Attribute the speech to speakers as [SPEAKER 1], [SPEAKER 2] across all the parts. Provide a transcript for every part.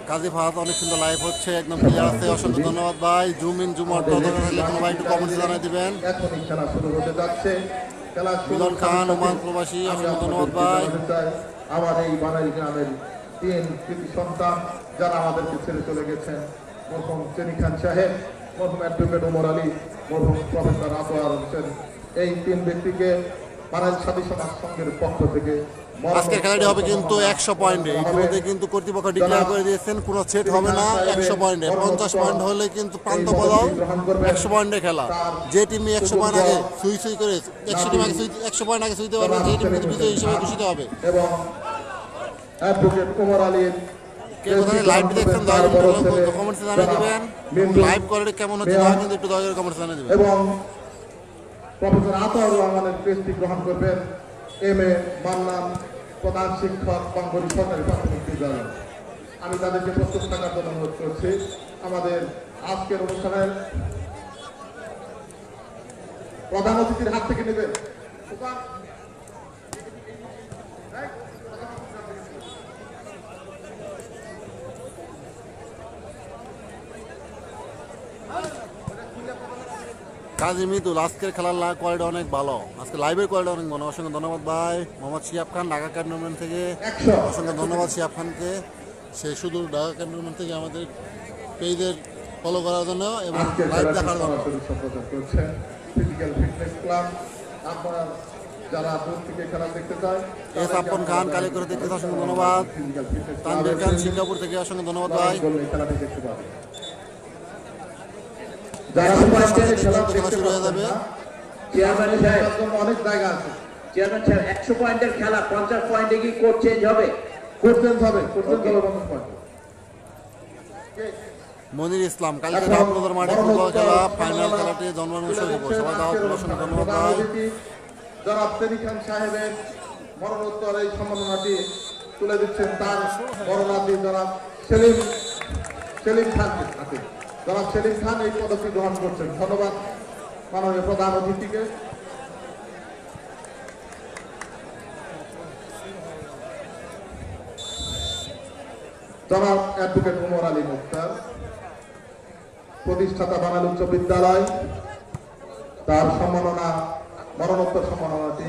[SPEAKER 1] কাজী ফাহাদ অনেক সুন্দর লাইভ হচ্ছে, একদম ক্লিয়ার আছে। অসংখ্য ধন্যবাদ ভাই। জুম ইন জুম আউট থাকলে কোনো ভাই একটু কমেন্টে জানিয়ে দিবেন।
[SPEAKER 2] এখনই খেলা শুরু হতে যাচ্ছে। খেলা শুরু
[SPEAKER 1] মিলন খান ওমান প্রবাসী, অসংখ্য ধন্যবাদ ভাই।
[SPEAKER 2] আমার এই বানাই গ্রামের 3 কৃতি সন্তান যারা আমাদেরকে ছেড়ে চলে গেছেন, মরহুম চেনি খান সাহেব, মরহুম অ্যাডভোকেট ওমর আলী, মরহুম প্রফেসর আতোয়ার হোসেন, এই 3 ব্যক্তিকে বানাইল সাথী সমাজ সংঘের পক্ষ থেকে
[SPEAKER 1] আজকের খেলাটি হবে কিন্তু 100 পয়েন্টে। ইতিমধ্যে কিন্তু কর্তৃপক্ষ ডিক্লেয়ার করে দিয়েছেন কোনো সেট হবে না, 100 পয়েন্টে। 50 পয়েন্ট হলে কিন্তু প্রান্ত বদল 100 পয়েন্টের খেলা। যে টিমে 100 পয়েন্ট আগে সুই করে 100 টিম আগে 100 পয়েন্ট আগে সুইতে পারবে, যে টিম কিন্তু বিজয়ী হিসেবে ঘোষিত হবে।
[SPEAKER 2] এবং অ্যাডভোকেট ওমর আলীর
[SPEAKER 1] কে কোথায় লাইভটি দেখছেন দয়া করে কমেন্টসে জানিয়ে দিবেন। লাইভ কোয়ালিটি কেমন হচ্ছে না কিন্তু একটু দয়া করে কমেন্টসে জানিয়ে দিবেন।
[SPEAKER 2] এবং প্রফেসর আতর রহমানের পেস্টটি গ্রহণ করবেন এম এ মান্নান, প্রধান শিক্ষক বাঙ্গরি সরকারি প্রাথমিক বিদ্যালয়। আমি তাদেরকে প্রস্তুত থাকার জন্য অনুরোধ করছি। আমাদের আজকের অনুষ্ঠানের প্রধান অতিথির হাত থেকে নেবেন।
[SPEAKER 1] কাজী মৃদুল, আজকের খেলার কোয়ালিটি অনেক ভালো, আজকে লাইভের কোয়ালিটি অনেক ভালো। অসংখ্য ধন্যবাদ ভাই। মোহাম্মদ শিয়াব খান ঢাকা ক্যান্টনমেন্ট থেকে, অসংখ্য ধন্যবাদ শিয়াব খানকে। সে শুধু ঢাকা ক্যান্টনমেন্ট থেকে আমাদের পেজের ফলো করার জন্য এবং লাইভ দেখার জন্য।
[SPEAKER 2] ফিজিক্যাল ফিটনেস ক্লাব, আপনারা যারা দূর থেকে খেলা দেখতে চায়,
[SPEAKER 1] এস আপন খান কালী করে দেখতে অসংখ্য ধন্যবাদ। তানভীর খান সিঙ্গাপুর থেকে, অসংখ্য ধন্যবাদ ভাই।
[SPEAKER 2] খেলাটি দেখতে পাবেন।
[SPEAKER 1] খেলা শুরু হয়ে যাবে।
[SPEAKER 3] চেয়ারম্যান সাহেব,
[SPEAKER 2] অনেক জায়গা আছে।
[SPEAKER 3] চেয়ারম্যান সাহেব, 100 পয়েন্টের খেলা 50 পয়েন্টে কি কোড চেঞ্জ হবে?
[SPEAKER 1] মনির ইসলাম, কালকে দাওয়াতপুর মাঠে ফুটবল খেলা ফাইনাল খেলাটি জন্মানো সবাই দাওয়াতপুর, অসংখ্য ধন্যবাদ ভাই।
[SPEAKER 2] জনাব চেনি খান সাহেবের মরণোত্তর এই সম্মাননাটি তুলে দিচ্ছেন তার মরণার্থী জনাব সেলিম খান হাতে। জনাব সেলিম খান এই পদকটি গ্রহণ করছেন। ধন্যবাদ মাননীয় প্রধান অতিথিকে। জনাব অ্যাডভোকেট ওমর আলী মুক্তার, প্রতিষ্ঠাতা বাঙালি উচ্চ বিদ্যালয়, তার সম্মাননা মরণোত্তর সম্মাননাটি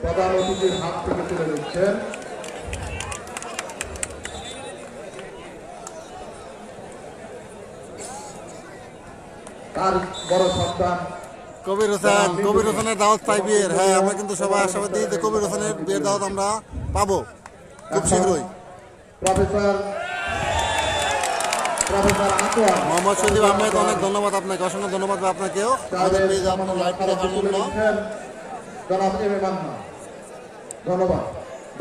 [SPEAKER 2] প্রধান অতিথির হাত থেকে তুলে দিচ্ছেন। তার বড় সন্তান
[SPEAKER 1] কবির হোসেনের দাওয়াত পাই বিয়ের। হ্যাঁ, আমরা কিন্তু সবাই আশাবাদী যে কবির হোসেনের বিয়ের দাওয়াত আমরা পাবো খুব শীঘ্রই।
[SPEAKER 2] প্রফেসর আতোয়ার,
[SPEAKER 1] মোহাম্মদ সজিব আহমেদ, অনেক ধন্যবাদ আপনাকে, অসংখ্য ধন্যবাদ আপনাকেও আমাদের পেজে আপনার লাইভটি দেখার জন্য।
[SPEAKER 2] জনাব এম এ মান্না, ধন্যবাদ।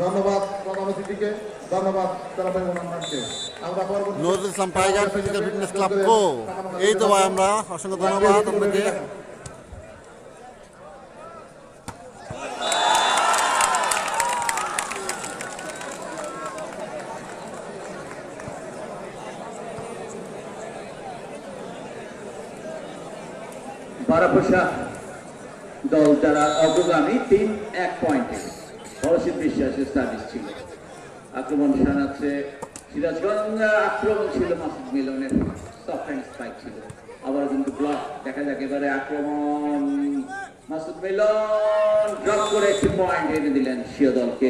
[SPEAKER 2] ধন্যবাদ প্রধান অতিথিকে, ধন্যবাদ জনাব এম এ মান্নাকে। আমরা পরবর্তী
[SPEAKER 1] Nazrul Islam tiger physical fitness club কো, এই তো ভাই আমরা, অসংখ্য ধন্যবাদ আপনাকে।
[SPEAKER 3] বারাপোষা দল যারা অগ্রগামী 3-1 পয়েন্টে, হরষিত বিশ্বাসের সার্ভিস ছিল। আক্রমণ শানাচ্ছে সিরাজগঞ্জ, আক্রমণ ছিল মাসুদ মিলনের, সফট হ্যান্ড স্পাইক ছিল। আবার কিন্তু ব্লক দেখা যাক। এবারে আক্রমণ, মাসুদ মিলন ড্রপ করে একটি পয়েন্ট এনে দিলেন সিও দলকে।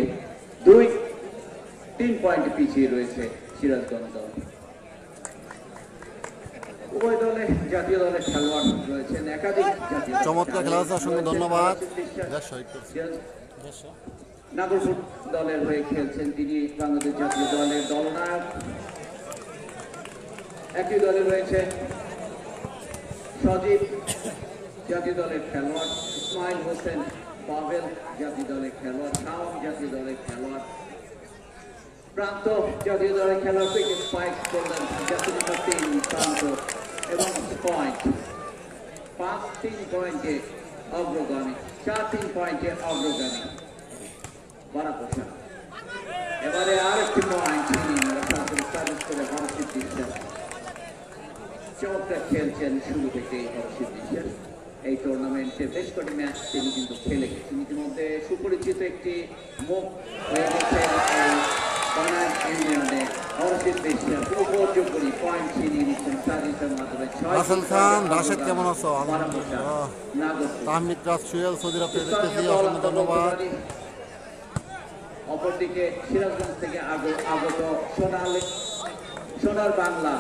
[SPEAKER 3] 2-3 পয়েন্ট পিছিয়ে রয়েছে সিরাজগঞ্জ দল। উভয় দলে জাতীয় দলের খেলোয়াড় রয়েছেন, একাধিক জাতীয়
[SPEAKER 1] চমৎকার খেলা হচ্ছে, অসংখ্য ধন্যবাদ।
[SPEAKER 3] নাগরপুর দলের হয়ে খেলছেন তিনি, বাংলাদেশ জাতীয় দলের দলনায়ক। একই দলে রয়েছে সজীব, জাতীয় দলের খেলোয়াড়, ইসমাইল হোসেন পাভেল, জাতীয় দলের খেলোয়াড়, শাওন, জাতীয় দলের খেলোয়াড়, প্রান্ত, জাতীয় দলের খেলোয়াড়, ক্রিকেট স্পাইক করলেন জাতীয় প্রান্ত এবং পয়েন্ট 5-3 পয়েন্টে অগ্রগামী, 4-3 পয়েন্টে অগ্রগামী বারাপোষা। এবারে আরেকটি পয়েন্ট করে হরষিত বিশ্বাস, চমৎকার খেলছেন শুরু থেকে হরষিত বিশ্বাস। এই টুর্নামেন্টে বেশ কটি ম্যাচ তিনি কিন্তু খেলে গেছেন। ইতিমধ্যে সুপরিচিত একটি মুখ হয়ে গেছে বানান ইউনিয়নে হরষিত বিশ্বাস উপযোগী পয়েন্ট ছিনিয়ে নিচ্ছেন সার্ভিসের মাধ্যমে
[SPEAKER 1] রাসেল খান, রাশেদ কেমন আছো?
[SPEAKER 3] আলহামদুলিল্লাহ।
[SPEAKER 1] তাহমিদ রাজ সুয়েল, সৌদি আরব থেকে দেখতেছি, অসংখ্য ধন্যবাদ।
[SPEAKER 3] অপরদিকে সিরাজগঞ্জ থেকে আগত সোনার বাংলা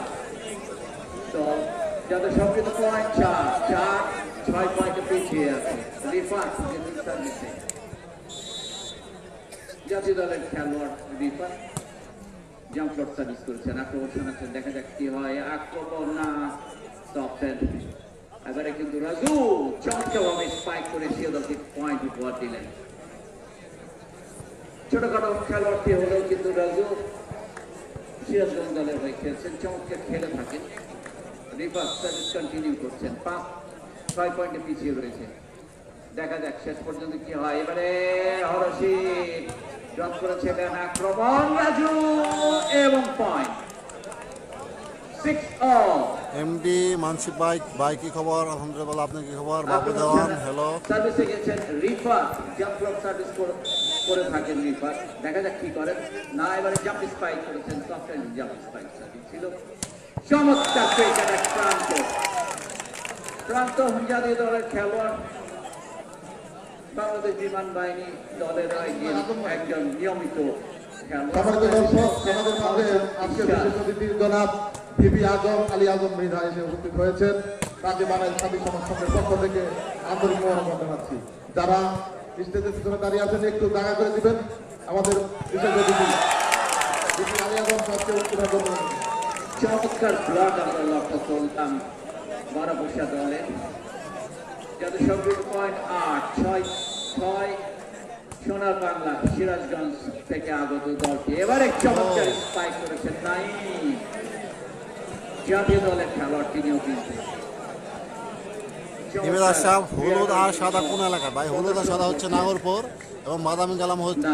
[SPEAKER 3] দল, যাদের সবকিছু পয়েন্ট 6 পয়েন্টে পিছিয়ে আছে। রিফাত সার্ভিসে জাতীয় দলের খেলোয়াড় রিফাত জাম্প ফ্লোট সার্ভিস করেছেন, আক্রমণ শোনাচ্ছেন, দেখা যাক কি হয়। আক্রমণ না স্টপেন, এবারে কিন্তু রাজু চমৎকারভাবে স্পাইক করে সে দলকে পয়েন্ট উপহার দিলেন। ছোটখাটো খেলোয়াড়টি হলেও কিন্তু রাজু সিরাজগঞ্জ দলের হয়ে খেলছেন, চমৎকার খেলে থাকেন। রিফাত সার্ভিস কন্টিনিউ করছেন, 6 পয়েন্টে পিছিয়ে রয়েছে। দেখা যাক শেষ পর্যন্ত কি হয়। এবারে হরষিত ড্রপ করেছিলেন, আক্রমণ রাজু এবং পয়েন্ট 6-all।
[SPEAKER 1] এমডি মানসিক ভাই কি খবর? আলহামদুলিল্লাহ, আপনার কি খবর? বাবু দেওয়ান, হ্যালো।
[SPEAKER 3] সার্ভিসে গেছেন রিফাত, জাম্প ফ্লোট সার্ভিস করে থাকেন রিফাত, দেখা যাক কি করেন। না, এবারে জাম্প স্পাইক করেছেন, soft and jump spike service ছিল। চমৎকার পেয়েছে প্রান্ত জাতীয় দলের খেলোয়াড়, বাংলাদেশ বিমান বাহিনী দলের একজন নিয়মিত
[SPEAKER 2] সম্মানিত দর্শক, আমাদের মাঝে আজকে বিশেষ অতিথি জনাব ভিপি আজম আলী আজম মৃধা এসে উপস্থিত হয়েছেন। তাকে বাংলাদেশ স্বাধীন সমাজ সংঘের পক্ষ থেকে আন্তরিক মোবারকবাদ জানাচ্ছি। যারা স্টেজের পিছনে দাঁড়িয়ে আছেন একটু জায়গা করে দিবেন। আমাদের বিশেষ অতিথি ভিপি আলী আজম সাহেবকে উদ্বোধন করবেন।
[SPEAKER 3] চমৎকার ব্লক আমরা লক্ষ্য করলাম বড়বসা দলে, যাদের সবগুলো পয়েন্ট 8-6 সোনার বাংলা সিরাজগঞ্জ থেকে আগত দলটি। এবারে চমৎকার স্পাইক করেছেন নাইম, জাতীয় দলের খেলোয়াড়, তিনিও কিন্তু
[SPEAKER 1] ইমেদার সাহেব, হলুদ আর সাদা কোন এলাকা? ভাই হলুদ আর সাদা হচ্ছে নাগরপুর এবং বাদামি কালাম হচ্ছে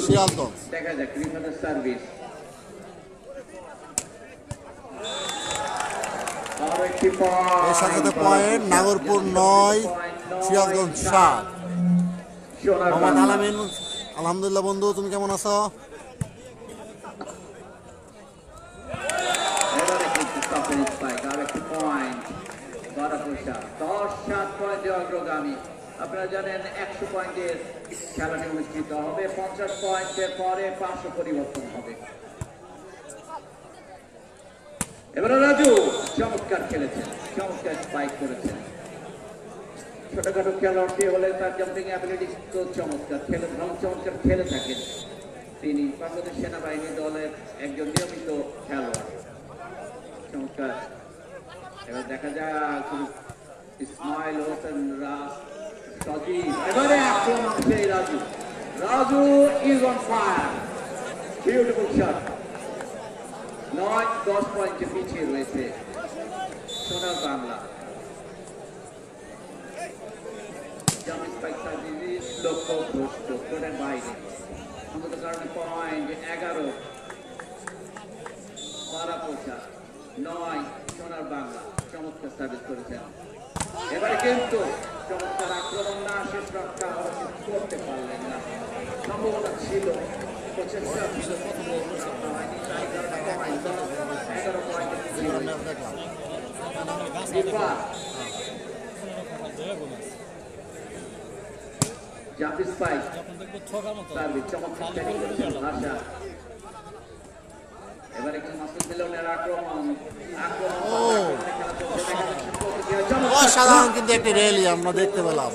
[SPEAKER 1] সিরাজগঞ্জ।
[SPEAKER 3] দেখা যাক রিফাতের সার্ভিস,
[SPEAKER 1] এর সাথে সাথে পয়েন্ট নাগরপুর 9, সিরাজগঞ্জ 7। মোহাম্মদ আলামিন, আলহামদুলিল্লাহ বন্ধু, তুমি কেমন আছো?
[SPEAKER 3] এবারে কিন্তু সাফের স্পাইক, আর একটি পয়েন্ট বড়বসা 10-7 পয়েন্টে অগ্রগামী। আপনারা জানেন 100 পয়েন্টের খেলাটি অনুষ্ঠিত হবে, 50 পয়েন্টের পরে 500 পরিবর্তন হবে। এবারে রাজু চমৎকার খেলেছেন, চমৎকার স্পাইক করেছেন। ছোটখাটো খেলোয়াড়টি হলে তার জাম্পিং অ্যাবিলিটি তো চমৎকার, চমৎকার খেলে থাকেন তিনি। বাংলাদেশ সেনাবাহিনী দলের একজন নিয়মিত খেলোয়াড়, চমৎকার। এবার দেখা যাক ইসমাইল হোসেন সজীব, এবারে আক্রমণ সেই Raju is on fire, beautiful shot. 9-10 পয়েন্টে পিছিয়ে রয়েছে সোনার বাংলা। জাম্প স্পাইক সার্ভিস লক্ষ্যভ্রষ্ট করেন বাইরে, অন্তত কারণে পয়েন্ট 11 বড়বসা 9 সোনার বাংলা। চমৎকার সার্ভিস করেছেন। এবারে কিন্তু চমৎকার আক্রমণ, না শেষ রক্ষা করতে পারলেন না, সম্ভাবনা ছিল, প্রচেষ্টা ছিল, হয়নি, তাই কারণে পয়েন্ট 11 পয়েন্টে পিছিয়ে রয়েছে। জাম্প স্পাইক সার্ভিস, চমৎকার টেকনিক করেছেন ভাষা। এবারে কিন্তু মাসুদ মিলনের আক্রমণ
[SPEAKER 1] অসাধারণ কিন্তু একটি র্যালি আমরা দেখতে পেলাম।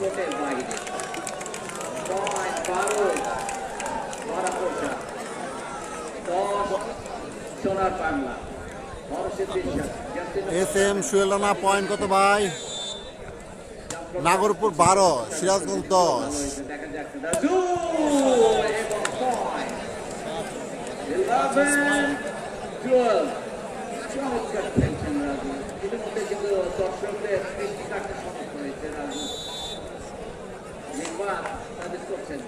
[SPEAKER 3] Sonar Bangla
[SPEAKER 1] S M Suel Rana, point কত ভাই? নাগরপুর 12, সিরাজগঞ্জ 10।
[SPEAKER 3] দেখা যাক রাজু এবং পয়েন্ট 11-12। চমৎকার খেলছেন রাজু, ইতিমধ্যে কিন্তু দর্শকদের দৃষ্টি কাটতে সমর্থ হয়েছে রাজু। নির্বাক সার্ভিস করছেন,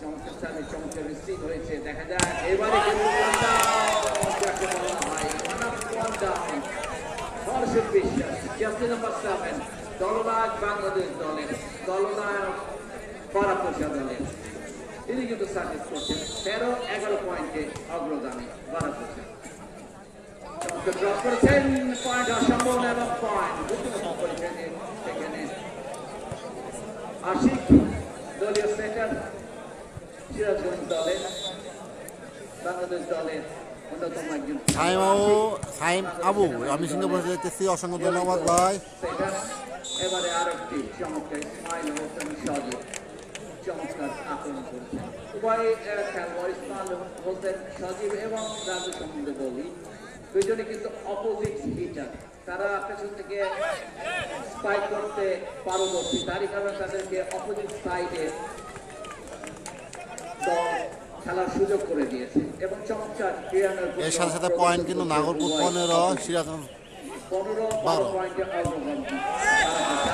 [SPEAKER 3] চমৎকার সার্ভিস, চমৎকার রিসিভ হয়েছে। দেখা যাক এবারে কিন্তু যাকে বলা হয় হর্ষিত বিশ্বাস, জার্সি নাম্বার 7, দলনায়ক বাংলাদেশ দলের, দলনায়ক বড়বসা দলের। তিনি কিন্তু সার্ভিস করছেন 13-11 পয়েন্টে অগ্রগামী বারাপুষা। ড্রপ করেছেন, পয়েন্ট অসম্ভব এবং পয়েন্ট বুদ্ধিমত্তা করেছেন সেখানে আশিক দলীয় সেটার সিরাজগঞ্জ দলের বাংলাদেশ দলের অন্যতম একজন
[SPEAKER 1] সাইম আবু আমি সিঙ্গাপুর দেখতেছি, অসংখ্য ধন্যবাদ ভাই।
[SPEAKER 3] সেটার এবারে আরেকটি চমৎকার ইসমাইল হোসেন সজীব চমৎকার আক্রমণ করেছেন। উভয় খেলোয়াড় ইসমাইল হোসেন সজীব এবং রাজু সম্বন্ধে বলি, দুইজনে কিন্তু অপোজিট হিটার। তারা পেছন থেকে স্পাইক করতে পারদর্শী, তারই কারণে তাদেরকে অপোজিট সাইডে দল খেলার সুযোগ করে দিয়েছে এবং চমৎকার
[SPEAKER 1] এর সাথে সাথে পয়েন্ট কিন্তু নাগরপুর 15, সিরাজগঞ্জ
[SPEAKER 3] 12 পয়েন্টে অগ্রগতি।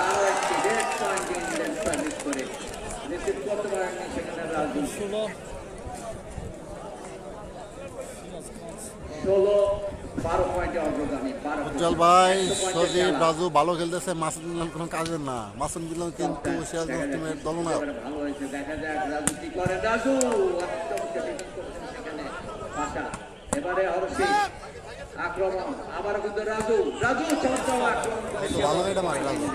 [SPEAKER 3] আরো একটি ডেড পয়েন্ট ইংল্যান্ড সার্ভিস করে রিসিভ করতে পারেননি সেখানে রাজু। 16-12 পয়েন্টে অগ্রগামী।
[SPEAKER 1] উজ্জ্বল ভাই, সজীব, রাজু ভালো খেলতেছে, মাসুদ মিলন কোনো কাজের না। মাসুদ মিলন কিন্তু সিরাজগঞ্জ টিমের দলনায়ক।
[SPEAKER 3] ভালো হয়েছে, দেখা যাক রাজু কি করে। রাজু চমৎকার ডিফেন্স করেছেন সেখানে পাশা। এবারে হরশিক আক্রমণ, আবার কিন্তু রাজু চমৎকার আক্রমণ করে
[SPEAKER 1] ভালো এটা মারে রাজু।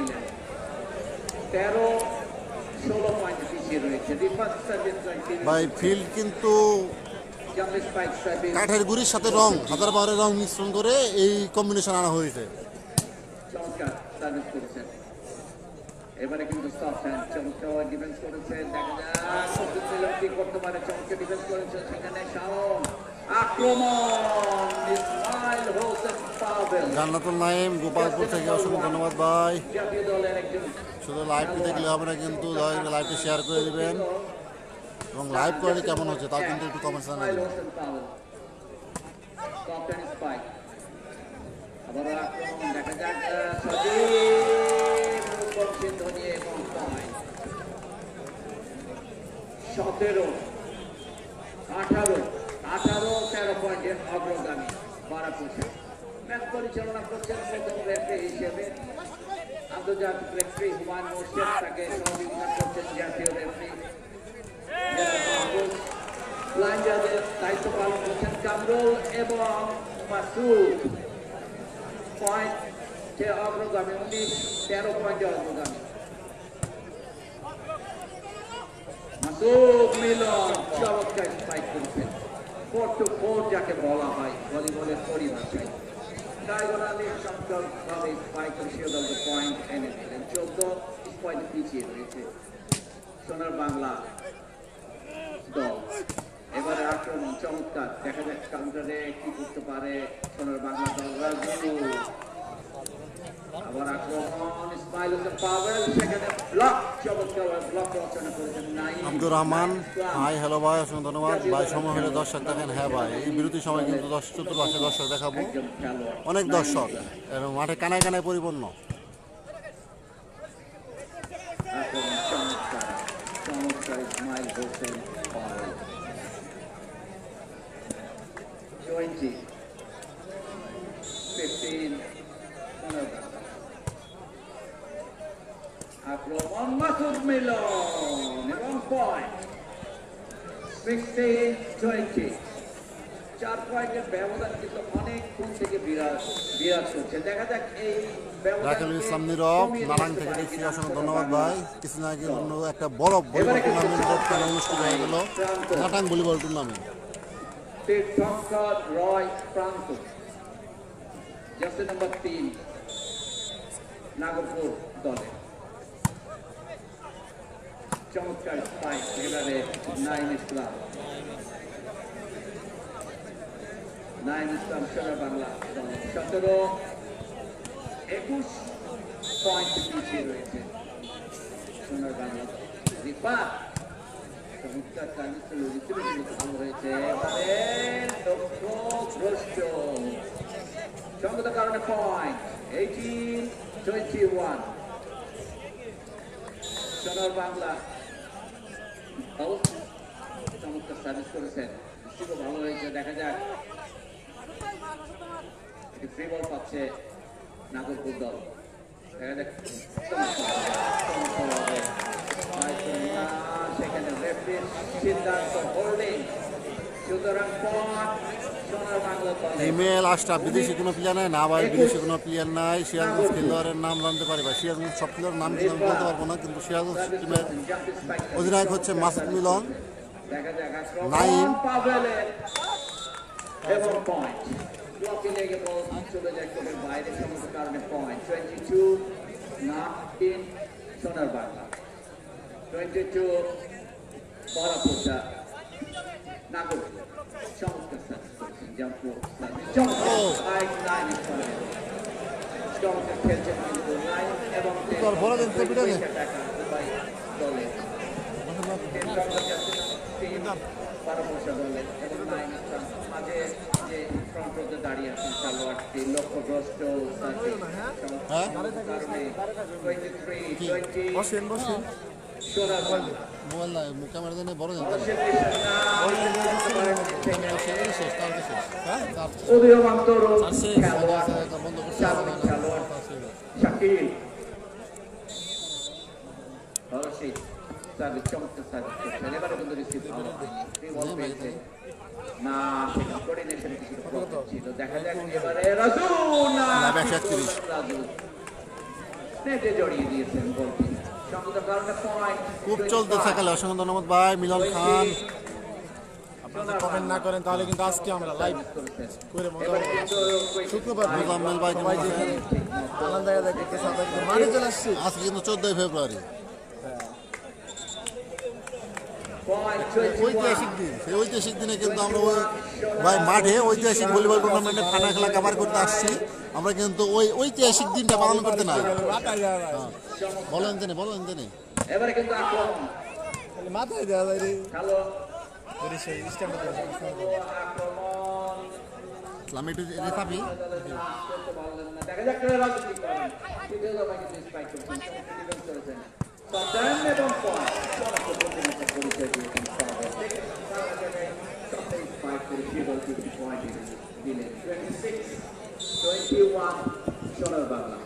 [SPEAKER 3] 13-16 পয়েন্ট পিছিয়ে রয়েছে। ডিফেন্স সার্ভিস
[SPEAKER 1] ভাই ফিল্ড কিন্তু
[SPEAKER 3] জাম্প স্পাইক সার্ভিস
[SPEAKER 1] কাঠের গুড়ির সাথে রং, হাজার বারের রং মিশ্রণ করে এই কম্বিনেশন আনা হয়েছে।
[SPEAKER 3] চমৎকার সার্ভিস করেছেন। এবারে কিন্তু সফট হ্যান্ড চমৎকার ডিফেন্স করেছে, দেখা যাক কি করতে পারে। চমৎকার ডিফেন্স করেছে সেখানে শাওন আক্রমণ, ইসমাইল হোসেন পাবেল।
[SPEAKER 1] জান্নাতুল নাইম গোপালপুর থেকে অসংখ্য ধন্যবাদ ভাই।
[SPEAKER 3] জাতীয় দলের একজন
[SPEAKER 1] শুধু লাইভটি দেখলে হবে না, কিন্তু লাইভটি শেয়ার করে দিবেন এবং লাইভ কোয়ালিটি কেমন হচ্ছে তাও কিন্তু একটু কমেন্টস
[SPEAKER 3] ইসমাইল
[SPEAKER 1] জানাবেন।
[SPEAKER 3] Hossain Pavel soft hand spike. আবার আক্রমণ, দেখা যাক সজীব সিদ্ধ নিয়ে এবং পয়েন্ট 17-18-13 পয়েন্টের অগ্রগামী বারাপুষা। ম্যাচ পরিচালনা করছেন প্রথম রেফারি হিসেবে আন্তর্জাতিক রেফারি হুমায়ুন মোর্শেদ, তাকে সহযোগিতা করছেন জাতীয় রেফারি লাইন জাজের দায়িত্ব পালন করছেন কামরুল এবং মাসুদ। পয়েন্টে অগ্রগামী 19-13 পয়েন্টে অগ্রগামী। মাসুদ মিলন চমৎকার স্পাইক করেছেন, 4-4 যাকে বলা হয় ভলিবলের পরিভাষায়। ডায়াগোনালি চমৎকারভাবে স্পাইক করে সে দলকে পয়েন্ট এনে দিলেন। 14 পয়েন্টে পিছিয়ে রয়েছে সোনার বাংলা দল। এবারে আক্রমণ চমৎকার, দেখা যাক কাউন্টারে কি করতে পারে সোনার বাংলা দল। রাজু আবার আক্রমণ, ইসমাইল হোসেন পাবেল সেখানে ব্লক, চমৎকার ব্লক রচনা করেছেন নাইম।
[SPEAKER 1] আব্দুর রহমান হাই, হ্যালো ভাই, অসংখ্য ধন্যবাদ ভাই। সময় হলে দর্শক দেখেন। হ্যাঁ ভাই, এই বিরতির সময় কিন্তু চতুর্পাশে দর্শক দেখাবো,
[SPEAKER 3] একজন খেলোয়াড়
[SPEAKER 1] অনেক দর্শক এবং মাঠে কানায় কানায় পরিপূর্ণ।
[SPEAKER 3] আক্রমণ চমৎকার ইসমাইল হোসেন পাবেল। 20-15 আক্রমণ, মাসুদ মিলন এবং পয়েন্ট 16-20। 4 পয়েন্টের ব্যবধান কিন্তু অনেকক্ষণ থেকে বিরাজ করছে। দেখা যাক এই
[SPEAKER 1] রাকিবুল ইসলাম নীরব নারায়ণ থেকে দেখছি, অসংখ্য ধন্যবাদ ভাই। কিছুদিন আগে একটা বড় ভলিবল টুর্নামেন্ট অনুষ্ঠিত হয়ে গেল, নাটাং ভলিবল টুর্নামেন্ট।
[SPEAKER 3] তীর্থঙ্কর রয় প্রান্ত, জার্সি নাম্বার 3 নাগরপুর দলে। চমৎকার স্পাইক, এবারে নাইম ইসলাম সোনার বাংলা দল। 17-21 পয়েন্ট পিছিয়ে রয়েছে সোনার বাংলা দল। রিফাত চমৎকার সার্ভিস ভালো হয়েছে, সঙ্গত কারণে পয়েন্ট 18-21 সোনার বাংলা দল। চমৎকার সার্ভিস করেছেন, ভালো হয়েছে, দেখা যাক ফ্রি বল পাচ্ছে নাগরপুর দল। দেখা যাক সেখানে রেফারির সিদ্ধান্ত হোল্ডিং। সুতরাং পয়েন্ট সোনার বাংলা দলের।
[SPEAKER 1] ইমেল আসটা বিদেশি কোনো প্লেয়ার নাই না ভাই, বিদেশি কোনো প্লেয়ার নাই। সিরাজগঞ্জ খেলোয়াড়ের নাম জানতে পারি ভাই, সিরাজগঞ্জ সব প্লেয়ারের নাম কিন্তু আমি বলতে পারবো না, কিন্তু সিরাজগঞ্জ টিমের অধিনায়ক হচ্ছে মাসুদ মিলন,
[SPEAKER 3] দেখা যাক
[SPEAKER 1] নাইম।
[SPEAKER 3] আক্রমণ পাভেলের এবং পয়েন্ট। ব্লকে লেগে বল চলে যায় কোর্টের বাইরে, সমস্ত কারণে পয়েন্ট। 22-19 সোনার বাংলা। 22 বরাপুরটা নাগরপুর। চমৎকার সার্ভিস করেছেন, জাম্প সার্ভিস চমৎকার। চমৎকার খেলছেন কিন্তু নাইম এবং উভয় দলের বারোপোষা দলের এবং নাইম মাঝে যে ফ্রন্ট রোতে দাঁড়িয়ে আছেন খেলোয়াড়টি লক্ষ্যভ্রষ্ট সার্ভিস কারণে 23-20 সোনার বাংলা।
[SPEAKER 1] মোবাইল নাই, ক্যামেরা দিয়ে বড় জানতে
[SPEAKER 3] উদীয়মান তরুণ খেলোয়াড় চারজন খেলোয়াড় শাকিল রশিদ সার্ভিস চমৎকার সার্ভিস করছেন। এবারে কিন্তু রিসিভ ভালো হয়নি, বল পেয়েছে না, সেখানে কোঅর্ডিনেশনে কিছু প্রবলেম ছিল। দেখা যাক এবারে রাজু না, রাজু নেটে জড়িয়ে দিয়েছেন বলটি। সংগত কারণে পয়েন্ট।
[SPEAKER 1] খুব চলতেছে খেলা। অসংখ্য ধন্যবাদ ভাই মিলন খান।
[SPEAKER 4] কমেন্ট না করেন তাহলে কিন্তু আজকে আমরা লাইভ করে মজা শুক্রবার
[SPEAKER 1] মোজাম্মেল ভাই কেমন আছেন?
[SPEAKER 4] আনন্দ দেখতে সাথে মাঠে চলে আসছি।
[SPEAKER 1] আজকে কিন্তু 14 ফেব্রুয়ারি, ঐতিহাসিক দিন। সেই ঐতিহাসিক দিনে কিন্তু আমরা ওই ভাই মাঠে ঐতিহাসিক ভলিবল টুর্নামেন্টের ফাইনাল খেলা কভার করতে আসছি। আমরা কিন্তু ওই ঐতিহাসিক দিনটা পালন করতে নাই। বলেন তিনি
[SPEAKER 3] এবারে কিন্তু আক্রমণ
[SPEAKER 4] মাথায় দেওয়া যায় রে
[SPEAKER 3] খেলো
[SPEAKER 4] আক্রমণ
[SPEAKER 1] আমি একটু রেফাবি
[SPEAKER 3] করতে পারলেন না। দেখা যাক রাজু কি করেন। তৃতীয় দফায় কিন্তু স্ট্রাইক করছেন, ডিফেন্স করেছেন। সাদান এবং পয়েন্ট চমৎকার প্রতিনিধিত্ব পরিচয় দিয়েছেন সাদান। তার আগে সবটাই স্ট্রাইক করে শিবল 50 পয়েন্ট দিলেন। 26-21 সোনার বাংলা।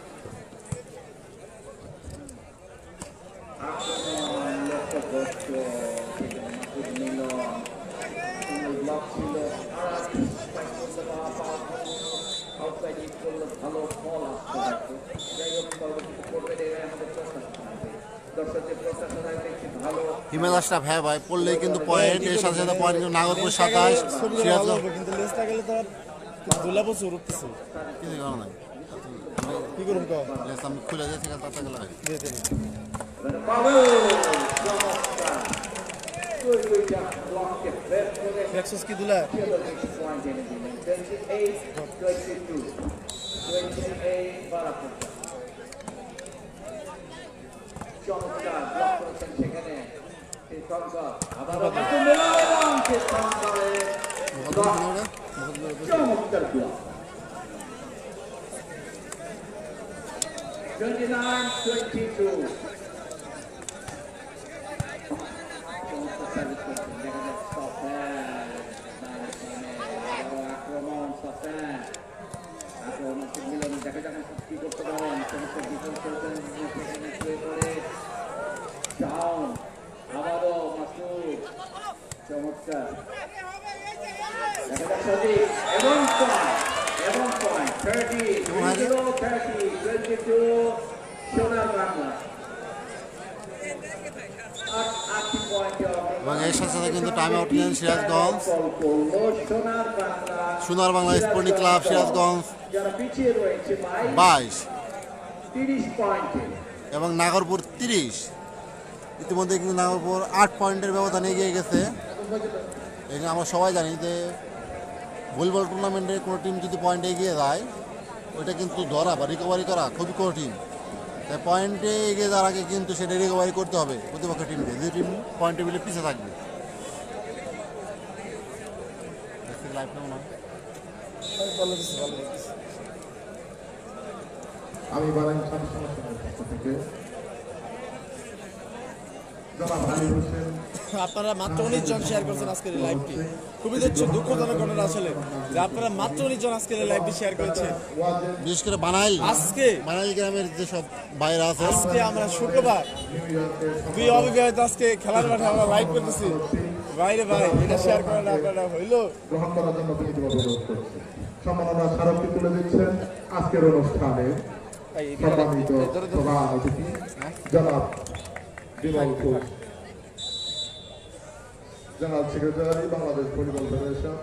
[SPEAKER 3] আক্রমণ লক্ষ্যভ্রষ্ট সেখানে মাসুদ মিলন ব্লক ছিল। আর স্ট্রাইক করতে আউটসাইড হিট করলে ভালো ফল আসতে পারতো। যাই হোক পরবর্তীতে করবে এরাই আমাদের প্রত্যাশা থাকবে। দর্শকদের প্রত্যাশা থাকবে একটি ভালো
[SPEAKER 1] হিমেল আশরাফ। হ্যাঁ ভাই, পড়লেই কিন্তু পয়েন্ট, এর সাথে সাথে পয়েন্ট কিন্তু নাগরপুর 27, সিরাজগঞ্জ
[SPEAKER 4] কিন্তু লেসটা গেলে তো আর দুলা বছর উঠতেছে
[SPEAKER 1] কিছু করা নাই।
[SPEAKER 4] কি করুন কো
[SPEAKER 1] লেস আমি খুলে যাচ্ছি তাতে গেলে হয়।
[SPEAKER 3] পাবেল চমৎকার দুইটা ব্লককে বের করে
[SPEAKER 4] ফ্লেক্সস কি দুলা
[SPEAKER 3] পয়েন্ট এনে দিলেন। 28-22 বারাপুর চমৎকার ব্লক করেছেন সেখানে আবার চমৎকার ব্লক। 29-22 সার্ভিস করছেন। দেখা যাচ্ছে আক্রমণ আক্রমণ মিলন। দেখা যাক কি করতে পারেন। চমৎকার ডিফেন্স করেছেন সেখানে শুয়ে পড়ে শাওন। আবারও মাসুদ চমৎকার। দেখা যাক সজিব এবং পয়েন্ট 30-22 সোনার বাংলা।
[SPEAKER 1] এবং এর সাথে সাথে কিন্তু টাইম আউট নিলেন সিরাজগঞ্জ। সোনার বাংলা স্পোর্টিং ক্লাব সিরাজগঞ্জ 22 এবং নাগরপুর 30। ইতিমধ্যে কিন্তু নাগরপুর 8 পয়েন্টের ব্যবধান এগিয়ে গেছে। এখানে আমরা সবাই জানি যে ভলিবল টুর্নামেন্টে কোনো টিম যদি পয়েন্ট এগিয়ে যায় ওইটা কিন্তু ধরা বা রিকভারি করা খুবই কঠিন। তাই পয়েন্টে এগিয়ে যাওয়ার আগে কিন্তু সেটা রিকভারি করতে হবে প্রতিপক্ষ টিমকে, যে টিম পয়েন্ট টেবিলে পিছিয়ে থাকবে।
[SPEAKER 2] আমি বারাইন সব সমস্যা থেকে জনাব আলী হোসেন
[SPEAKER 4] আপনারা মাত্র 19 জন শেয়ার করছেন আজকের এই লাইভটি। খুবই দুঃখজনক ঘটনা আসলে যে আপনারা মাত্র 19 জন আজকের এই লাইভটি শেয়ার করেছেন।
[SPEAKER 2] ওয়াজেদ
[SPEAKER 1] বিশেষ করে বানাইল
[SPEAKER 4] আজকে
[SPEAKER 1] গ্রামের যেসব বাইরে আছে
[SPEAKER 4] আজকে আমরা শুক্রবার
[SPEAKER 2] নিউ ইয়র্কের
[SPEAKER 4] দুই অবিবাহিত আজকে খেলার মাঠে আমরা লাইভ করতেছি। বাইরে ভাই এটা শেয়ার করেন আপনারা হইলো।
[SPEAKER 2] গ্রহণ করার জন্য বিনীতভাবে অনুরোধ করছি। সম্মাননা স্মারকটি তুলে দিচ্ছেন আজকের অনুষ্ঠানে সম্মানিত প্রধান অতিথি জনাব Bimal Ghosh, general secretary Bangladesh volleyball federation.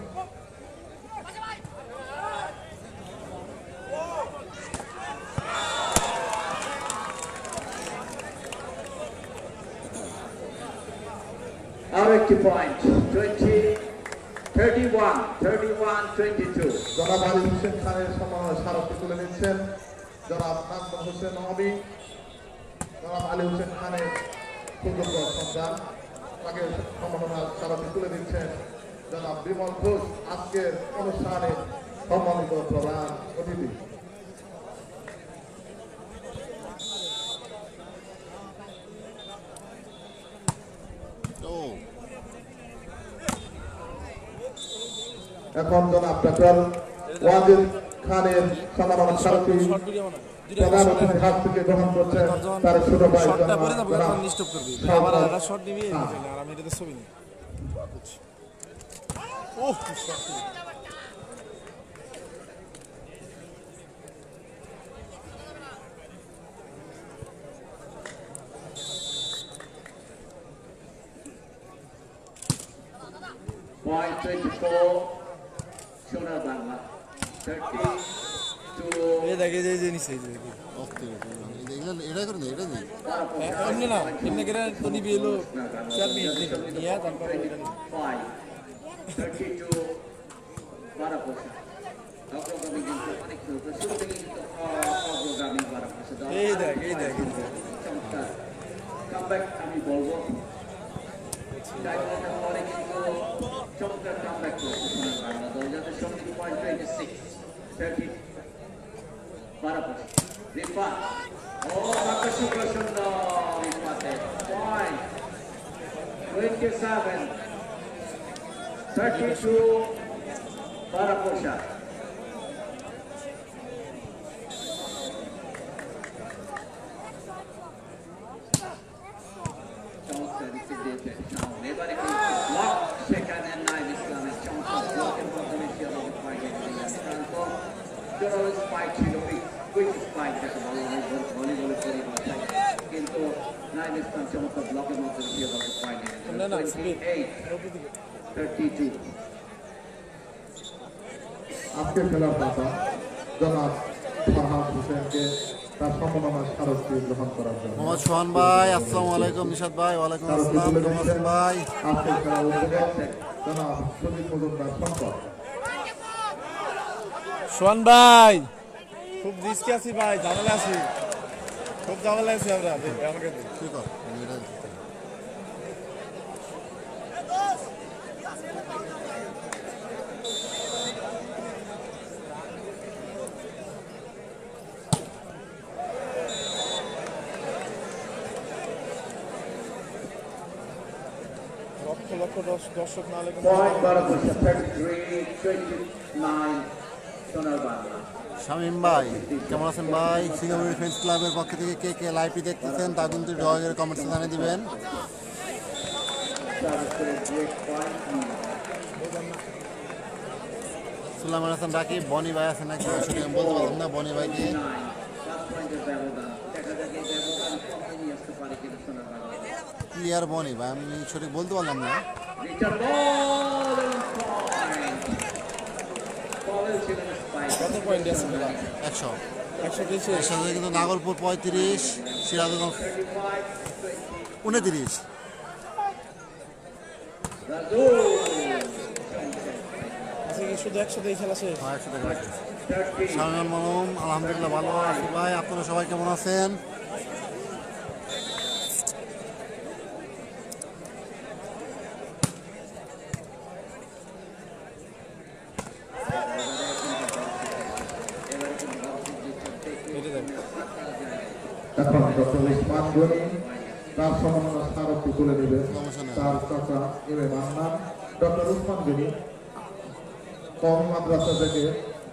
[SPEAKER 3] আর একটি পয়েন্ট 31-22
[SPEAKER 2] জনাব আলী হোসেন খানের সম্মাননা স্মারকটি তুলে দিচ্ছেন জনাব নাজমুল হোসেন নবী। জনাব আলী হোসেন খানের সুযোগ্য সন্তান, তাকে সম্মাননা স্মারকটি তুলে দিচ্ছেন জনাব বিমল ঘোষ, আজকের অনুষ্ঠানে সম্মানিত প্রধান অতিথি।
[SPEAKER 1] ও
[SPEAKER 2] এখন জনাব ডক্টর ওয়াজিদ খানের সম্মাননা স্মারকটি
[SPEAKER 4] শর্ট ভিডিও বানাও।
[SPEAKER 2] প্রধান অতিথির হাত থেকে গ্রহণ করছেন তার ছোট ভাই
[SPEAKER 4] শর্টটা
[SPEAKER 2] জনাব
[SPEAKER 4] পরে যাবো এখন ডিস্টার্ব করবি। আবার একটা শর্ট নিবি আর আমি এটাতে ছবি নিই। ওহ কি শর্ট।
[SPEAKER 3] Point 24 সোনার বাংলা 32
[SPEAKER 4] এই দেখে যে যে নিছে এই যে দেখে।
[SPEAKER 1] ওকে এটা করে দে এটা দিই
[SPEAKER 4] এমনি না এমনি করে তো নিবি এলো 4 মিনিট নিবি নিয়ে তারপর এটা নিবি।
[SPEAKER 3] 32 বারাপোষা অগ্রগামী কিন্তু অনেক খেলতে শুরু থেকে কিন্তু অগ্রগামী বারাপোষা
[SPEAKER 4] এই দেখ
[SPEAKER 3] চমৎকার কামব্যাক আমি বলবো ডায়মন্ডের পরে কিন্তু চমৎকার কামব্যাক করছে সোনার বাংলা দল, যাদের সঙ্গে পয়েন্ট 26 বারাপোষা রিফা ও আকাশী সুন্দর রিফাতে পয়েন্ট 27 32 বারাপোষা। চমৎকার রিসিভ দিয়েছেন শাওন, এবারে কিন্তু ব্লক সেখানে নাইম ইসলামের চমৎকার ব্লকের মাধ্যমে সে পয়েন্ট আক্রান্ত জোরালো স্পাইক ছিল, কুইক স্পাইক যাকে বলা হয় ভলিবলের পরিভাষায়, কিন্তু নাইম ইসলাম চমৎকার ব্লকের মাধ্যমে সে পয়েন্ট
[SPEAKER 4] না না স্পিড
[SPEAKER 3] 32
[SPEAKER 2] আজকে খেলার কথা জনাব ফারহাদ হোসেনকে তার সম্মাননা স্মারকটি গ্রহণ করার জন্য
[SPEAKER 1] মোহাম্মদ সোহান ভাই আসসালামু আলাইকুম। নিশাদ ভাই ওয়ালাইকুম আসসালাম। কেমন আছেন ভাই?
[SPEAKER 2] আজকে খেলার উদ্যোগক জনাব সুজিত মজুমদার সম্পদ।
[SPEAKER 4] সোহান ভাই খুব রিস্কে আছি ভাই, ঝামেলা আছি, খুব ঝামেলা আছি আমরা আমাকে
[SPEAKER 1] কি কর আমি এটা
[SPEAKER 4] লক্ষ লক্ষ দর্শক না হলে কিন্তু
[SPEAKER 3] পয়েন্ট বারাপোষা 33-29 সোনার বাংলা।
[SPEAKER 1] শামীম ভাই কেমন আছেন ভাই? সিঙ্গাপুর ডিফেন্স ক্লাবের পক্ষ থেকে কে কে লাইভটি দেখতেছেন তা কিন্তু ড্রয়ের কমেন্টসে জানিয়ে দিবেন।
[SPEAKER 3] সার্ভিস করে ব্রেক পয়েন্ট
[SPEAKER 1] সুলাইমান হাসান রাকিব, বনি ভাই আছেন নাকি আসলে আমি বলতে পারলাম না। বনি ভাইকে
[SPEAKER 3] 9 5 পয়েন্টের ব্যবধান, দেখা যাক এই ব্যবধান কমে নিয়ে আসতে পারে কিনা সোনার বাংলা।
[SPEAKER 1] ক্লিয়ার বনি ভাই, আমি সঠিক বলতে পারলাম না।
[SPEAKER 3] রিটার্ন বল পয়েন্ট বলের ছিল স্পাইক
[SPEAKER 4] কত পয়েন্ট আছে খেলা
[SPEAKER 1] 100
[SPEAKER 4] 130
[SPEAKER 1] এর সাথে কিন্তু নাগলপুর 35, সিরাজগঞ্জ 29।
[SPEAKER 3] রাজু
[SPEAKER 4] আজকে কি শুধু 100 খেলা শেষ?
[SPEAKER 1] হ্যাঁ, 100 টাকা আছে।
[SPEAKER 3] 30
[SPEAKER 1] শামীম মালুম আলহামদুলিল্লাহ ভালো আছি ভাই। আপনারা সবাই কেমন আছেন?
[SPEAKER 4] এটা দেখ
[SPEAKER 2] এখন ডক্টর ইসমান গনি তার সম্মাননা স্মারকটি তুলে নেবেন
[SPEAKER 1] কমিশনার।
[SPEAKER 2] তার চাচা M A Mannan. Doctor Usman Gani কওমি মাদ্রাসা থেকে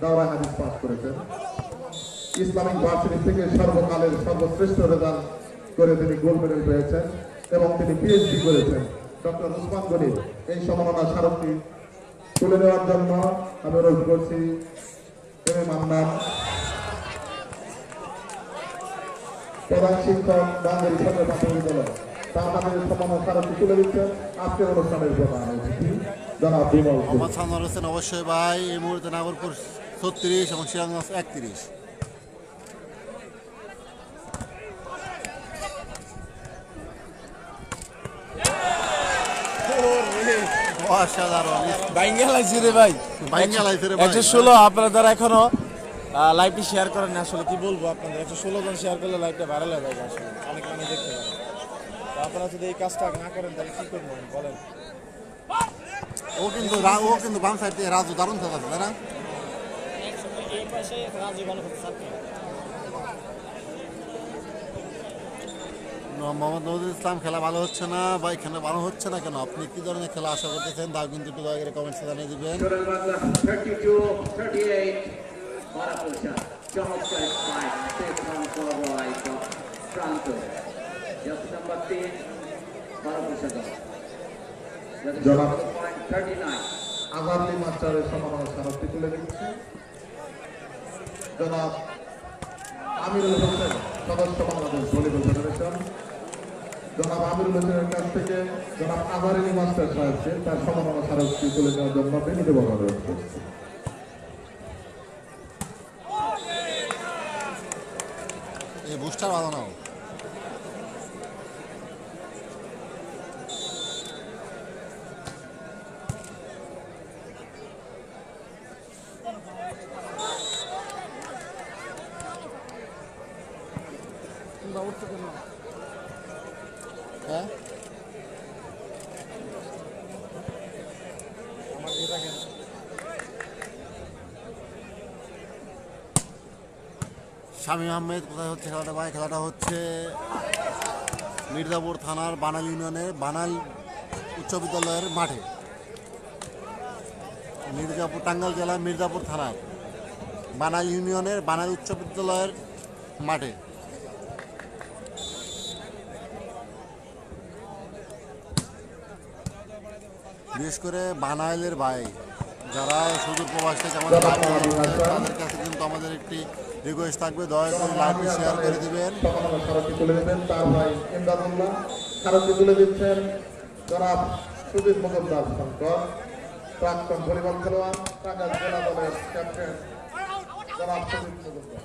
[SPEAKER 2] দাওরা হাদিস পাস করেছেন। ইসলামিক ভার্সিটি থেকে সর্বকালের সর্বশ্রেষ্ঠ রেজাল্ট করে তিনি গোল্ড মেডেল পেয়েছেন এবং তিনি পিএইচডি করেছেন। ডক্টর উসমান গনি এই সম্মাননা স্মারকটি তুলে নেওয়ার জন্য আমি অনুরোধ করছি এম এ মান্নান, প্রধান শিক্ষক বাঙালি সরকারি প্রাথমিক বিদ্যালয়, তার হাতে সম্মাননা স্মারকটি তুলে দিচ্ছেন আজকের অনুষ্ঠানের প্রধান অতিথি জনাব বিমল ঘোষ।
[SPEAKER 1] মোহাম্মদ সানোয়ার হোসেন অবশ্যই ভাই এই মুহূর্তে নাগরপুর 36 এবং সিরাজগঞ্জ 31। অসাধারণ
[SPEAKER 4] বাইঙ্গা লাগছে রে ভাই,
[SPEAKER 1] বাইঙ্গা লাগছে রে ভাই।
[SPEAKER 4] 116 আপনারা যারা এখনো লাইভটি শেয়ার করেন না, আসলে কি বলবো আপনাদের, 116 জন শেয়ার করলে লাইভটা ভাইরাল হয়ে যাবে, আসলে অনেক মানুষ দেখতে পারে। তো আপনারা যদি এই কাজটা না করেন তাহলে কি করবেন বলেন?
[SPEAKER 1] ও কিন্তু বাম সাইড থেকে রাজু দারুণ খেলাচ্ছে তাই না? মোহাম্মদ নজরুল ইসলাম খেলা ভালো হচ্ছে না ভাই, খেলা ভালো হচ্ছে না কেন? আপনি কি ধরনের খেলা আশা করতেছেন তাও কিন্তু একটু দয়া করে কমেন্টসে জানিয়ে দিবেন।
[SPEAKER 3] সোনার বাংলা 32-38 মারাপোষা চমৎকার স্পাইক সেভ ফ্রম কভার প্রান্ত জাস্ট নাম্বার 3 মারাপোষা দল
[SPEAKER 2] জনাব
[SPEAKER 3] 39
[SPEAKER 2] আজারলি মাস্টারের সম্মাননা স্মারকটি তুলে দিচ্ছে জনাব আমিরুল হোসেন, সদস্য বাংলাদেশ ভলিবল ফেডারেশন। জনাব আমিরুল হোসেনের কাছ থেকে জনাব আজারলি মাস্টার সাহেবকে তার সম্মাননা স্মারকটি তুলে নেওয়ার জন্য বিনীতভাবে অনুরোধ করছি।
[SPEAKER 1] এই বুস্টার ভালো নাও। হ্যাঁ শামীম আহমেদ কোথায় হচ্ছে খেলাটা ভাই? খেলাটা হচ্ছে মির্জাপুর থানার বানাল ইউনিয়নের বানাল উচ্চ বিদ্যালয়ের মাঠে। মির্জাপুর টাঙ্গাইল জেলার মির্জাপুর থানার বানাল ইউনিয়নের বানাল উচ্চ বিদ্যালয়ের মাঠে। বিশেষ করে বানাইলের ভাই যারা সুদূর প্রবাস থেকে আমাদের live দেখছেন, তাদের কাছে কিন্তু আমাদের একটি রিকোয়েস্ট থাকবে, দয়া করে লাইভটি শেয়ার করে দিবেন।
[SPEAKER 2] সম্মাননা স্মারকটি তুলে দেবেন তার ভাই ইমদাদুল্লাহ। স্মারকটি তুলে দিচ্ছেন জনাব সুজিত মজুমদার শঙ্কর, প্রাক্তন ভলিবল খেলোয়াড়, টাঙ্গাইল জেলা দলের ক্যাপ্টেন জনাব সুজিত মজুমদার।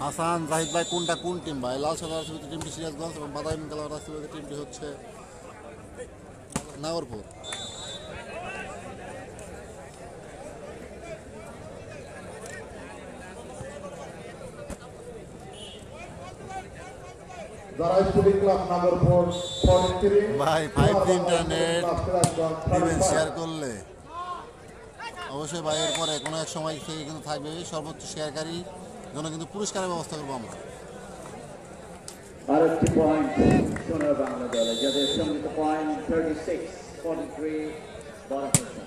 [SPEAKER 1] হাসান জাহিদ ভাই কোনটা কোন টিম ভাই? লাল সাদা আরসিবিতে টিমটি সিরাজগঞ্জ এবং বাদামি কালার আরসিবিতে টিমটি হচ্ছে নাগরপুর।
[SPEAKER 2] যারা স্কুলিং ক্লাব নাগরপুর 43
[SPEAKER 1] ভাই 5G ইন্টারনেট দিবেন শেয়ার করলে অবশ্যই ভাই। এরপরে কোনো এক সময় থেকে কিন্তু থাকবে সর্বোচ্চ শেয়ারকারী জন্য কিন্তু পুরস্কারের ব্যবস্থা করবো আমরা।
[SPEAKER 3] আরেকটি পয়েন্ট সোনার বাংলা দলে, যাদের সঙ্গীত পয়েন্ট 36-43 মারাপোষা।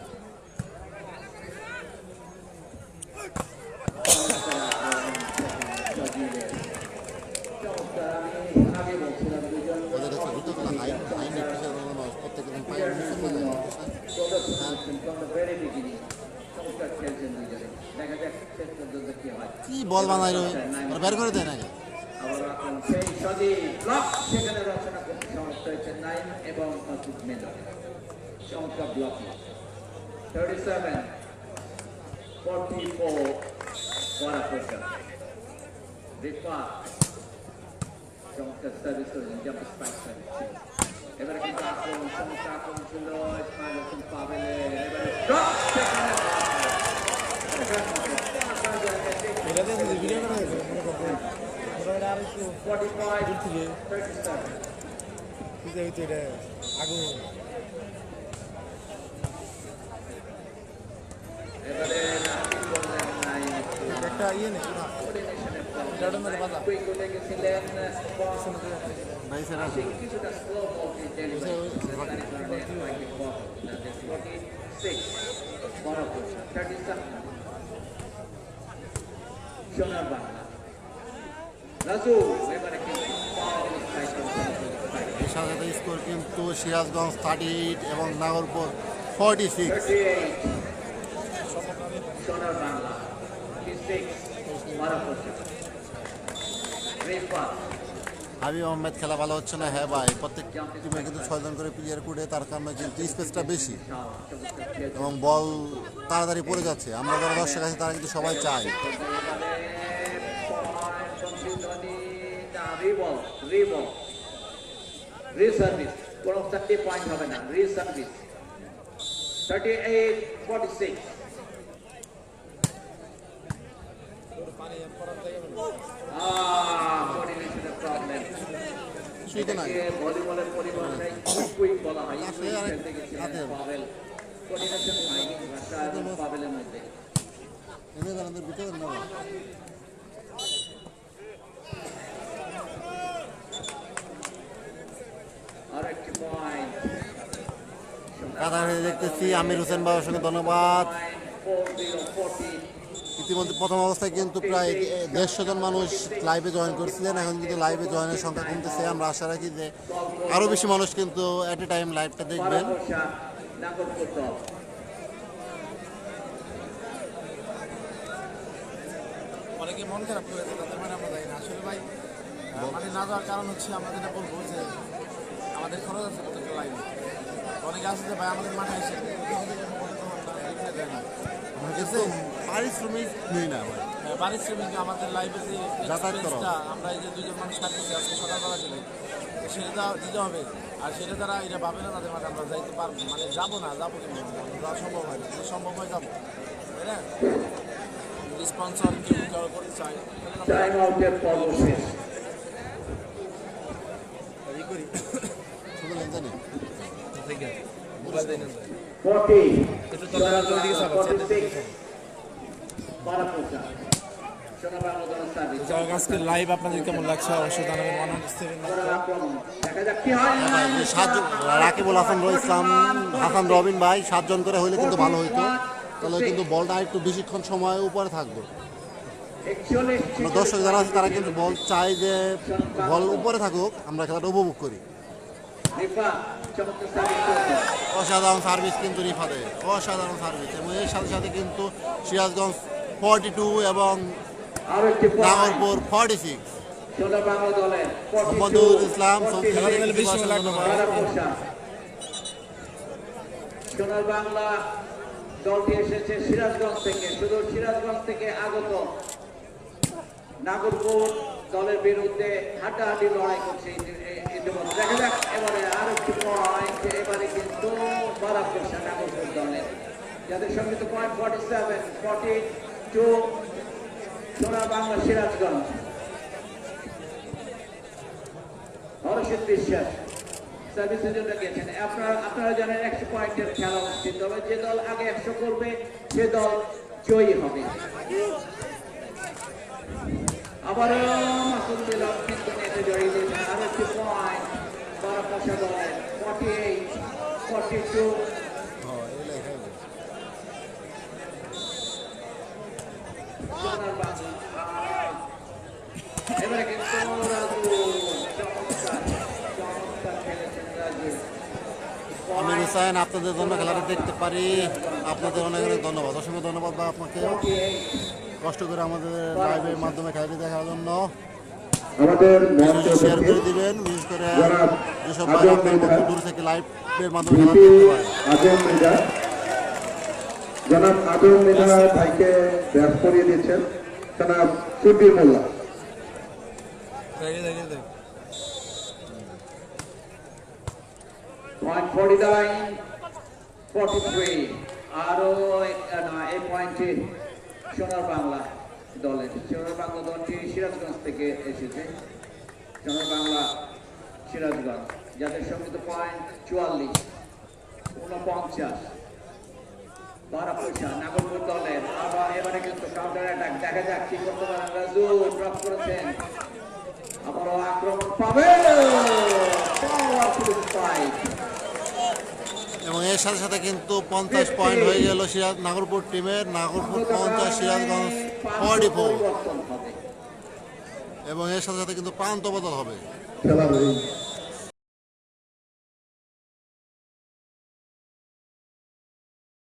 [SPEAKER 3] চমৎকার, আমি আগে বলছিলাম দুজন
[SPEAKER 1] ওদের হচ্ছে দুটো খেলা হাই হাই নেট প্রেশার প্রত্যেকদিন পাই
[SPEAKER 3] from the very beginning চমৎকার খেলছেন দুজনে। দেখা যাক শেষ পর্যন্ত কি হয়।
[SPEAKER 1] কি বল বানাই রে ওরা বের করে দেয় নাকি?
[SPEAKER 3] আবার এখন সেই সদি ব্লক সেখানে রচনা করতে সমর্থ হয়েছে নাইম এবং মাসুদ মেজর। চমৎকার ব্লক 37-44 মারাপোষা। রিফা চমৎকার সার্ভিস করেছেন, জাম্প স্পাইক সার্ভিস। এবারে কিন্তু আক্রমণ, চমৎকার আক্রমণ ছিল ইসমাইল হোসেন পাবেলের। এবারে ড্রপ সেখানে
[SPEAKER 4] এটাতে যদি ভিডিও করে দেবে মনে করবো মোটামুটি আর একটু
[SPEAKER 3] 45-37
[SPEAKER 4] বুঝতে হইতো এটা আগুন।
[SPEAKER 3] এবারে নাকি করলেন নাই
[SPEAKER 4] একটা ইয়ে নেই না এটার মধ্যে বাজা
[SPEAKER 3] কুইক হয়ে গেছিলেন
[SPEAKER 1] ভাই স্যার আসুন।
[SPEAKER 3] কিছুটা স্লো বল ডেলিভারি তার কারণে 46 বড় কোচ 37 সোনার বাংলা রাজু এবারে কিন্তু
[SPEAKER 1] এর সাথে সাথে স্কোর কিন্তু সিরাজগঞ্জ 38 এবং নাগরপুর 46।
[SPEAKER 3] 38 সোনার বাংলা 36 বড় কোচ রেফার
[SPEAKER 1] হাবিব আহমেদ খেলা ভালো হচ্ছে না। হ্যাঁ ভাই, প্রত্যেক টিমে কিন্তু 6 জন করে প্লেয়ার কুড়ে, তার কারণে কিন্তু স্পেসটা বেশি এবং বল তাড়াতাড়ি পড়ে যাচ্ছে। আমরা যারা দর্শক আছি তারা কিন্তু সবাই চায়।
[SPEAKER 3] রিসার্ভিস কোন 30 পয়েন্ট হবে না। রিসার্ভিস 38-46 কোঅর্ডিনেশনের প্রবলেম।
[SPEAKER 1] শুধু নাই
[SPEAKER 3] ভলিবলের পরিভাষায় কুইক বলা হয়।
[SPEAKER 1] আসলে আরেক হাতে
[SPEAKER 3] পাবেল কোঅর্ডিনেশন হয়নি ভাষা এবং পাবেলের মধ্যে।
[SPEAKER 1] এনে আমাদের ভিতরে না
[SPEAKER 3] আরেকটি পয়েন্ট
[SPEAKER 1] কাতারে দেখতেছি আমির হোসেন বাবার সঙ্গে ধন্যবাদ।
[SPEAKER 3] 40-40
[SPEAKER 1] ইতিমধ্যে প্রথম অবস্থায় কিন্তু প্রায় 150 জন মানুষ লাইভে জয়েন করছিলেন। এখন কিন্তু লাইভে জয়েনের সংখ্যা কমতেছে। আমরা আশা রাখি যে আরও বেশি মানুষ কিন্তু এট এ টাইম লাইভটা দেখবেন।
[SPEAKER 3] নাগরপুর দল
[SPEAKER 4] অনেকে মন খারাপ করেছে তাদের মানে আমরা যাই না আসলে ভাই মানে না যাওয়ার কারণ হচ্ছে আমরা যেটা বলবো যে আমাদের খরচ আছে প্রত্যেকটা লাইনে অনেকে আছে যে ভাই আমাদের মাঠে এসে
[SPEAKER 1] আমরা কিন্তু পারিশ্রমিক নেই না ভাই।
[SPEAKER 4] পারিশ্রমিক আমাদের লাইফে যে
[SPEAKER 1] যাতায়াত করা।
[SPEAKER 4] এক্সপেন্সটা আমরা এই যে দুজন মানুষ কাটতেছি আজকে সকালবেলা চলে সেটা দিতে হবে। আর সেটা তারা এটা ভাবে না তাদের মাঝে আমরা যাইতে পারবো মানে যাবো না যাবো কিন্তু যাওয়া সম্ভব হয় না যদি সম্ভব হয় যাবো তাই না স্পন্সর কেউ কেউ করতে চায়
[SPEAKER 3] টাইম আউটের পর্ব শেষ।
[SPEAKER 4] ই করি
[SPEAKER 1] শুধু লেন জানি
[SPEAKER 3] 40
[SPEAKER 4] একটু তলার দিকে চাপা
[SPEAKER 3] 46 বারাপোচা সোনা বাংলা দল সার্ভিস
[SPEAKER 4] আজকে লাইভ আপনাদের কেমন লাগছে অবশ্যই জানাবেন 107
[SPEAKER 3] আক্রমণ দেখা যাক কি হয়।
[SPEAKER 1] ভাই, যে 7 জন রাকিবুল হাসান ইসলাম হাসান রবিন ভাই 7 জন করে হইলে কিন্তু ভালো হইতো। তাহলে কিন্তু বলটা একটু বেশিক্ষণ সময় উপরে থাকবে।
[SPEAKER 3] 41
[SPEAKER 1] আমরা দর্শক যারা আছে তারা কিন্তু বল চাই যে বল উপরে থাকুক, আমরা খেলাটা উপভোগ করি।
[SPEAKER 3] রিফা চমৎকার সার্ভিস করছে।
[SPEAKER 1] অসাধারণ সার্ভিস কিন্তু রিফাদের, অসাধারণ সার্ভিস। এবং এর সাথে সাথে কিন্তু সিরাজগঞ্জ 42 এবং
[SPEAKER 3] আরো একটি পয়েন্ট
[SPEAKER 1] নাগরপুর 46।
[SPEAKER 3] সোনা বাংলা দলের
[SPEAKER 1] মোহাম্মদুল ইসলাম
[SPEAKER 3] বারাপোচা সোনার বাংলা দলটি এসেছে সিরাজগঞ্জ থেকে, শুধু সিরাজগঞ্জ থেকে আগত নাগরপুর দলের বিরুদ্ধে হাঁটাহাঁটি লড়াই করছে ইতিমধ্যে। দেখা যাক এবারে আরো একটি পয়েন্ট। এবারে কিন্তু বারাপোচা নাগরপুর দলের যাদের সঙ্গীত পয়েন্ট 47-42 সোনার বাংলা সিরাজগঞ্জ। হরষিত বিশ্বাস সার্ভিসের জন্য গেছেন। আপনারা জানেন 100 পয়েন্টের খেলা অনুষ্ঠিত হবে। যে দল আগে 100 করবে সে দল জয়ী হবে। আবারও মাসুদ মিলন কিন্তু নেটে জড়িয়ে দিয়েছেন। আরো একটি পয়েন্ট বারাপোচা দলের 48-42 সোনার বাংলা। এবারে কিন্তু রাজু চমৎকার খেলেছেন রাজু।
[SPEAKER 1] আমির হোসেন আপনাদের জন্য খেলাটা দেখতে পারি। আপনাদের অনেক অনেক ধন্যবাদ, অসংখ্য ধন্যবাদ বা আপনাকে কষ্ট করে আমাদের লাইভের মাধ্যমে খেলাটি দেখার জন্য।
[SPEAKER 2] আমাদের
[SPEAKER 1] শেয়ার করে দিবেন, বিশেষ করে যেসব ভাই আপনার মতো দূর থেকে লাইভের মাধ্যমে খেলা দেখতে পারেন।
[SPEAKER 2] জনাব আদম মৃধা ভাইকে ব্যাট করিয়ে দিয়েছেন জনাব সুবীর মোল্লা।
[SPEAKER 3] Point 49-43 আরো এই পয়েন্টে সোনার বাংলা দলের। সোনার বাংলা দলটি সিরাজগঞ্জ থেকে এসেছে। সোনার বাংলা সিরাজগঞ্জ যাদের সঙ্গীত পয়েন্ট 44-49 বারাপয়সা নাগরপুর দলের আবার এবারে কিন্তু কাউন্টার অ্যাটাক দেখা যাক কি করতে পারেন রাজু ড্রপ করেছেন আবারও আক্রমণ পাবে পাওয়ারফুল স্পাইক
[SPEAKER 1] এবং এর সাথে সাথে কিন্তু 50 পয়েন্ট হয়ে গেল নাগরপুর টিমের। নাগরপুর 50, সিরাজগঞ্জ 44।
[SPEAKER 3] পরিবর্তন হবে
[SPEAKER 1] এবং এর সাথে সাথে কিন্তু প্রান্ত বদল হবে।
[SPEAKER 2] খেলার এই